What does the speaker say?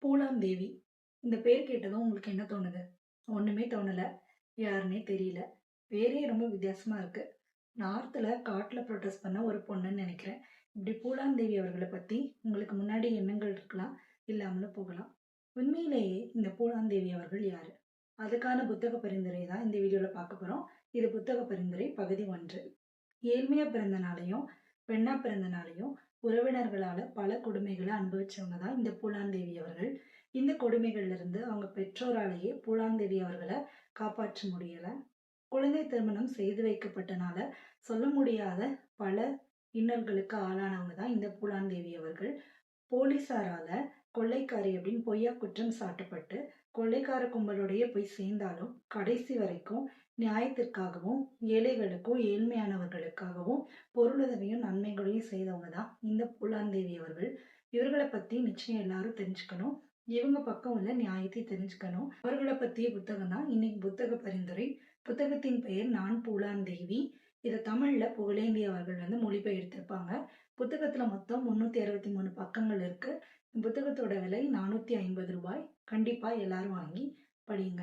பூலாந்தேவி. இந்த பேர் கேட்டதும் உங்களுக்கு என்ன தோணுது? ஒண்ணுமே தோணல. யாருன்னே தெரியல. பேரே ரொம்ப வித்தியாசமா இருக்கு. நார்த்ல காட்டுல ப்ரொடெஸ்ட் பண்ண ஒரு பொண்ணுன்னு நினைக்கிறேன். இப்படி பூலாந்தேவி அவர்களை பத்தி உங்களுக்கு முன்னாடி எண்ணங்கள் இருக்கலாம், இல்லாமலும் போகலாம். உண்மையிலேயே இந்த பூலாந்தேவி அவர்கள் யாரு? அதுக்கான புத்தக பரிந்துரை தான் இந்த வீடியோல பார்க்க போறோம். இது புத்தக பரிந்துரை பகுதி 1. ஏழ்மையா பிறந்தனாலையும் பெண்ணா பிறந்தனாலையும் உறவினர்களால பல கொடுமைகளை அனுபவிச்சவங்க தான் இந்த பூலாந்தேவி அவர்கள். இந்த கொடுமைகள்ல இருந்து அவங்க பெற்றோராலேயே பூலாந்தேவி அவர்களை காப்பாற்ற முடியல. குழந்தை திருமணம் செய்து வைக்கப்பட்டனால சொல்ல முடியாத பல இன்னல்களுக்கு ஆளானவங்க தான் இந்த பூலாந்தேவி அவர்கள். போலீசாரால கொள்ளைக்காரி அப்படின்னு பொய்யா குற்றம் சாட்டப்பட்டு கொள்ளைக்கார கும்பலோடையே போய் சேர்ந்தாலும் கடைசி வரைக்கும் நியாயத்திற்காகவும் ஏழைகளுக்கும் ஏழ்மையானவர்களுக்காகவும் பொருளுதவியும் நன்மைகளையும் செய்தவங்க தான் இந்த பூலாந்தேவி அவர்கள். இவர்களை பத்தி நிச்சயம் எல்லாரும் தெரிஞ்சுக்கணும். இவங்க பக்கம் உள்ள நியாயத்தை தெரிஞ்சுக்கணும். அவர்களை பற்றிய புத்தகம் தான் இன்னைக்கு புத்தக பரிந்துரை. புத்தகத்தின் பெயர் நான் பூலாந்தேவி. இதை தமிழ்ல புகழேந்தி அவர்கள் மொழிபெயர்த்திருப்பாங்க. புத்தகத்துல மொத்தம் 363 பக்கங்கள் இருக்கு. புத்தகத்தோட விலை 450 ரூபாய். கண்டிப்பா எல்லாரும் வாங்கி படிங்க.